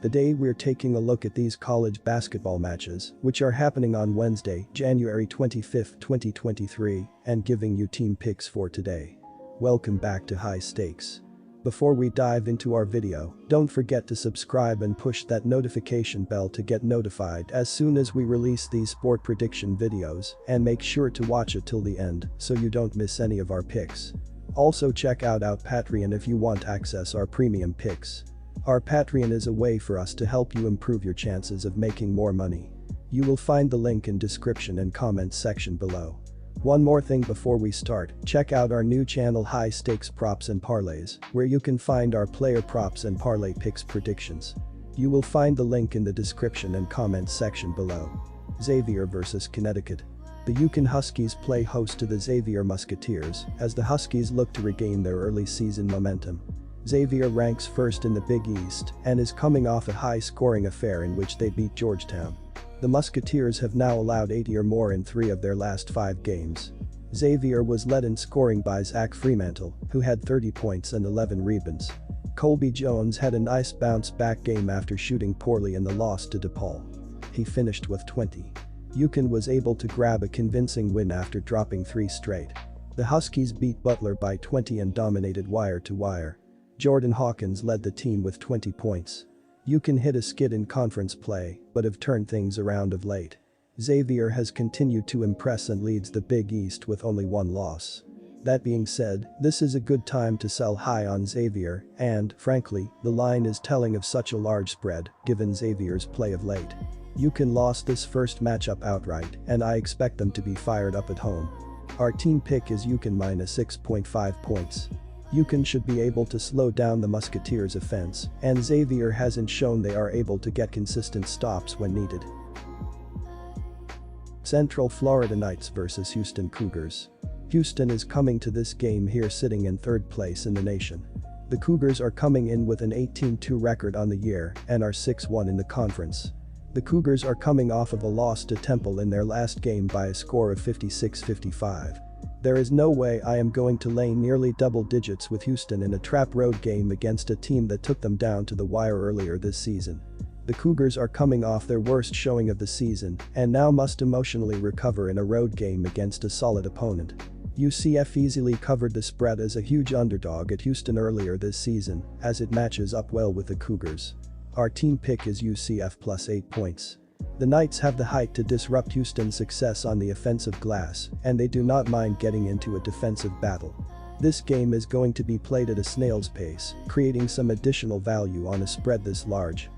Today we're taking a look at these college basketball matches, which are happening on Wednesday, January 25, 2023, and giving you team picks for today. Welcome back to High Stakes. Before we dive into our video, don't forget to subscribe and push that notification bell to get notified as soon as we release these sport prediction videos, and make sure to watch it till the end so you don't miss any of our picks. Also check out our Patreon if you want access our premium picks. Our Patreon is a way for us to help you improve your chances of making more money. You will find the link in description and comments section below. One more thing before we start, check out our new channel High Stakes Props and Parlays, where you can find our player props and parlay picks predictions. You will find the link in the description and comments section below. Xavier vs Connecticut. The Yukon Huskies play host to the Xavier Musketeers as the Huskies look to regain their early season momentum. Xavier ranks first in the Big East and is coming off a high-scoring affair in which they beat Georgetown. The Musketeers have now allowed 80 or more in 3 of their last 5 games. Xavier was led in scoring by Zach Fremantle, who had 30 points and 11 rebounds. Colby Jones had a nice bounce-back game after shooting poorly in the loss to DePaul. He finished with 20. Yukon was able to grab a convincing win after dropping 3 straight. The Huskies beat Butler by 20 and dominated wire-to-wire. Jordan Hawkins led the team with 20 points. Yukon hit a skid in conference play, but have turned things around of late. Xavier has continued to impress and leads the Big East with only 1 loss. That being said, this is a good time to sell high on Xavier, and, frankly, the line is telling of such a large spread, given Xavier's play of late. Yukon lost this first matchup outright, and I expect them to be fired up at home. Our team pick is Yukon minus 6.5 points. Yukon should be able to slow down the Musketeers' offense, and Xavier hasn't shown they are able to get consistent stops when needed. Central Florida Knights vs Houston Cougars. Houston is coming to this game here sitting in 3rd place in the nation. The Cougars are coming in with an 18-2 record on the year and are 6-1 in the conference. The Cougars are coming off of a loss to Temple in their last game by a score of 56-55. There is no way I am going to lay nearly double digits with Houston in a trap road game against a team that took them down to the wire earlier this season. The Cougars are coming off their worst showing of the season and now must emotionally recover in a road game against a solid opponent. UCF easily covered the spread as a huge underdog at Houston earlier this season, as it matches up well with the Cougars. Our team pick is UCF plus 8 points. The Knights have the height to disrupt Houston's success on the offensive glass, and they do not mind getting into a defensive battle. This game is going to be played at a snail's pace, creating some additional value on a spread this large.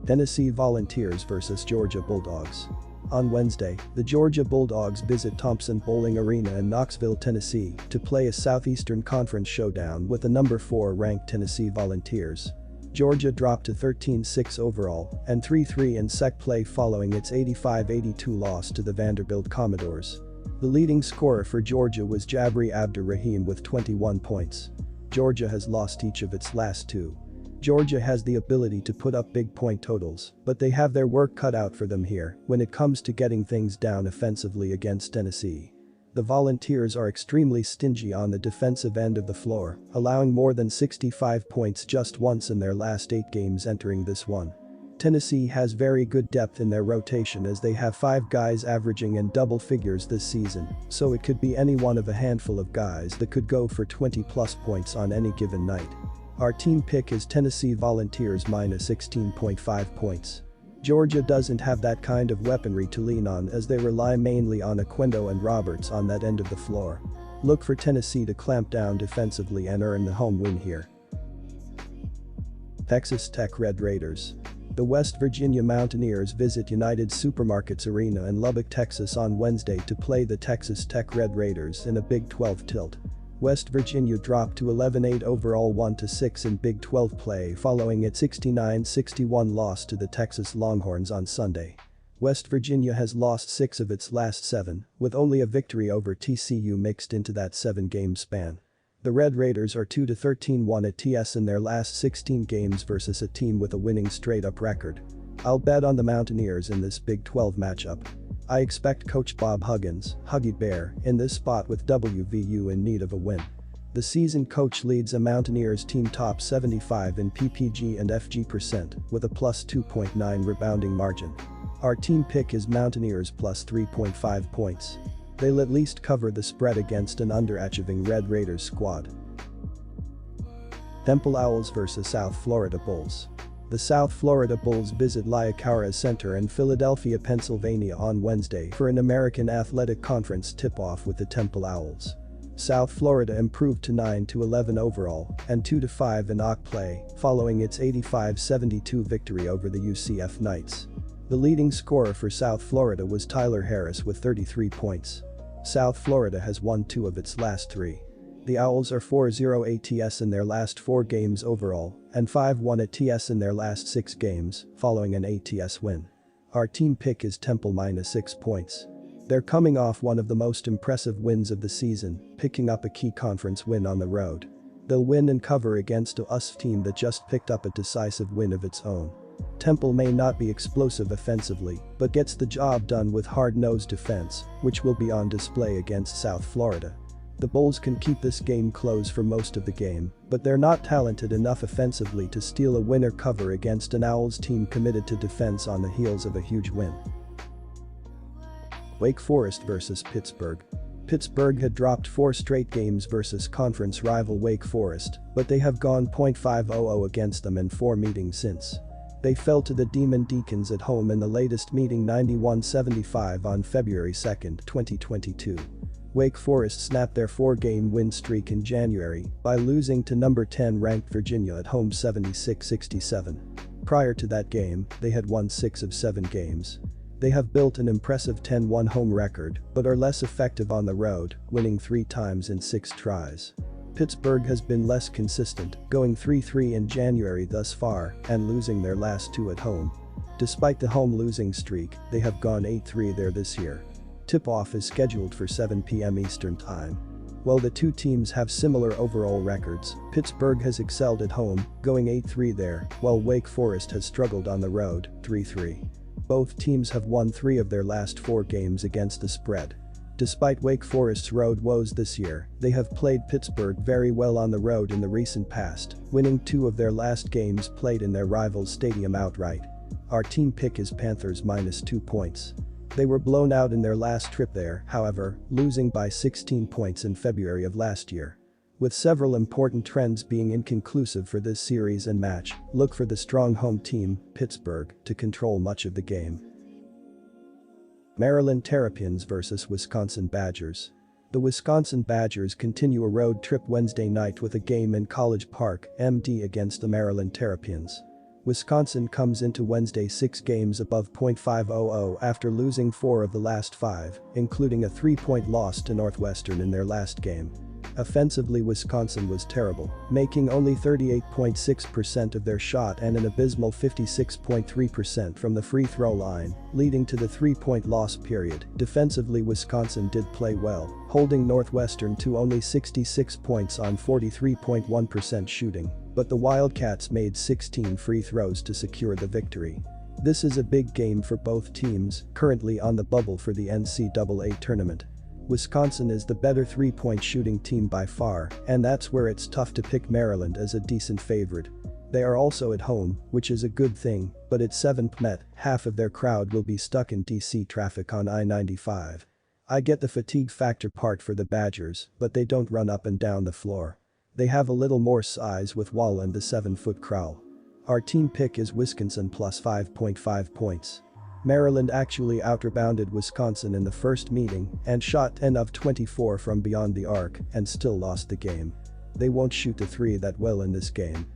Tennessee Volunteers vs Georgia Bulldogs. On Wednesday, the Georgia Bulldogs visit Thompson Bowling Arena in Knoxville, Tennessee, to play a Southeastern Conference showdown with the number 4 ranked Tennessee Volunteers. Georgia dropped to 13-6 overall and 3-3 in SEC play following its 85-82 loss to the Vanderbilt Commodores. The leading scorer for Georgia was Jabri Abdur-Rahim with 21 points. Georgia has lost each of its last 2. Georgia has the ability to put up big point totals, but they have their work cut out for them here when it comes to getting things down offensively against Tennessee. The Volunteers are extremely stingy on the defensive end of the floor, allowing more than 65 points just once in their last 8 games entering this one. Tennessee has very good depth in their rotation as they have 5 guys averaging in double figures this season, so it could be any one of a handful of guys that could go for 20+ points on any given night. Our team pick is Tennessee Volunteers minus 16.5 points. Georgia doesn't have that kind of weaponry to lean on as they rely mainly on Oquendo and Roberts on that end of the floor. Look for Tennessee to clamp down defensively and earn the home win here. Texas Tech Red Raiders. The West Virginia Mountaineers visit United Supermarkets Arena in Lubbock, Texas on Wednesday to play the Texas Tech Red Raiders in a Big 12 tilt. West Virginia dropped to 11-8 overall 1-6 in Big 12 play following its 69-61 loss to the Texas Longhorns on Sunday. West Virginia has lost 6 of its last 7, with only a victory over TCU mixed into that 7-game span. The Red Raiders are 2-13-1 at TS in their last 16 games versus a team with a winning straight-up record. I'll bet on the Mountaineers in this Big 12 matchup. I expect Coach Bob Huggins, Huggy Bear, in this spot with WVU in need of a win. The seasoned coach leads a Mountaineers team top 75 in PPG and FG percent with a plus 2.9 rebounding margin. Our team pick is Mountaineers plus 3.5 points. They'll at least cover the spread against an underachieving Red Raiders squad. Temple Owls vs South Florida Bulls. The South Florida Bulls visit Liacouras Center in Philadelphia, Pennsylvania on Wednesday for an American Athletic Conference tip-off with the Temple Owls. South Florida improved to 9-11 overall and 2-5 in OC play following its 85-72 victory over the UCF Knights. The leading scorer for South Florida was Tyler Harris with 33 points. South Florida has won 2 of its last 3. The Owls are 4-0 ATS in their last 4 games overall and 5-1 ATS in their last 6 games following an ATS win. Our team pick is Temple minus 6 points. They're coming off one of the most impressive wins of the season, picking up a key conference win on the road. They'll win and cover against a US team that just picked up a decisive win of its own. Temple may not be explosive offensively, but gets the job done with hard-nosed defense, which will be on display against South Florida. The Bulls can keep this game close for most of the game, but they're not talented enough offensively to steal a win or cover against an Owls team committed to defense on the heels of a huge win. Wake Forest vs Pittsburgh. Pittsburgh had dropped 4 straight games versus conference rival Wake Forest, but they have gone .500 against them in 4 meetings since. They fell to the Demon Deacons at home in the latest meeting 91-75 on February 2, 2022. Wake Forest snapped their 4-game win streak in January by losing to number 10 ranked Virginia at home 76-67. Prior to that game, they had won 6 of 7 games. They have built an impressive 10-1 home record but are less effective on the road, winning 3 times in 6 tries. Pittsburgh has been less consistent, going 3-3 in January thus far and losing their last 2 at home. Despite the home losing streak, they have gone 8-3 there this year. Tip-off is scheduled for 7 p.m. Eastern Time. While the 2 teams have similar overall records, Pittsburgh has excelled at home, going 8-3 there, while Wake Forest has struggled on the road, 3-3. Both teams have won 3 of their last 4 games against the spread. Despite Wake Forest's road woes this year, they have played Pittsburgh very well on the road in the recent past, winning 2 of their last games played in their rival's stadium outright. Our team pick is Panthers minus 2 points. They were blown out in their last trip there, however, losing by 16 points in February of last year. With several important trends being inconclusive for this series and match, look for the strong home team, Pittsburgh, to control much of the game. Maryland Terrapins vs Wisconsin Badgers. The Wisconsin Badgers continue a road trip Wednesday night with a game in College Park, MD against the Maryland Terrapins. Wisconsin comes into Wednesday 6 games above .500 after losing 4 of the last 5, including a 3-point loss to Northwestern in their last game. Offensively, Wisconsin was terrible, making only 38.6% of their shot and an abysmal 56.3% from the free throw line, leading to the 3-point loss period. Defensively, Wisconsin did play well, holding Northwestern to only 66 points on 43.1% shooting, but the Wildcats made 16 free throws to secure the victory. This is a big game for both teams, currently on the bubble for the NCAA tournament. Wisconsin is the better 3-point shooting team by far, and that's where it's tough to pick Maryland as a decent favorite. They are also at home, which is a good thing, but at 7th Met, half of their crowd will be stuck in DC traffic on I-95. I get the fatigue factor part for the Badgers, but they don't run up and down the floor. They have a little more size with Wall and the 7-foot Crowell. Our team pick is Wisconsin plus 5.5 points. Maryland actually outrebounded Wisconsin in the first meeting and shot 10 of 24 from beyond the arc and still lost the game. They won't shoot the 3 that well in this game.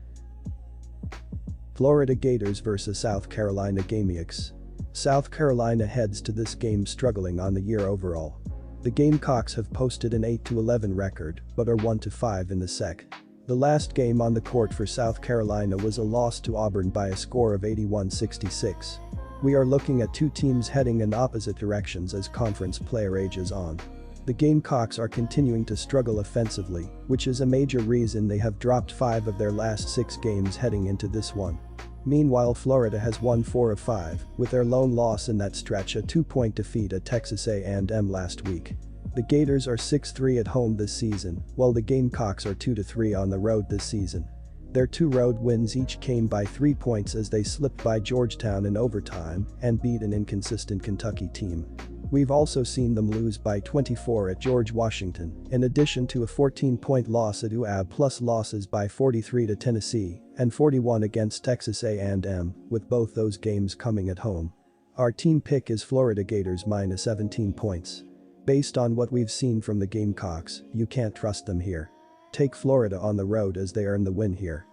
Florida Gators vs South Carolina Gamecocks. South Carolina heads to this game struggling on the year overall. The Gamecocks have posted an 8-11 record but are 1-5 in the SEC. The last game on the court for South Carolina was a loss to Auburn by a score of 81-66. We are looking at 2 teams heading in opposite directions as conference play rages on. The Gamecocks are continuing to struggle offensively, which is a major reason they have dropped 5 of their last 6 games heading into this one. Meanwhile, Florida has won 4 of 5, with their lone loss in that stretch a 2-point defeat at Texas A&M last week. The Gators are 6-3 at home this season, while the Gamecocks are 2-3 on the road this season. Their 2 road wins each came by 3 points as they slipped by Georgetown in overtime and beat an inconsistent Kentucky team. We've also seen them lose by 24 at George Washington, in addition to a 14-point loss at NCAA plus losses by 43 to Tennessee and 41 against Texas A&M, with both those games coming at home. Our team pick is Florida Gators minus 17 points. Based on what we've seen from the Gamecocks, you can't trust them here. Take Florida on the road as they earn the win here.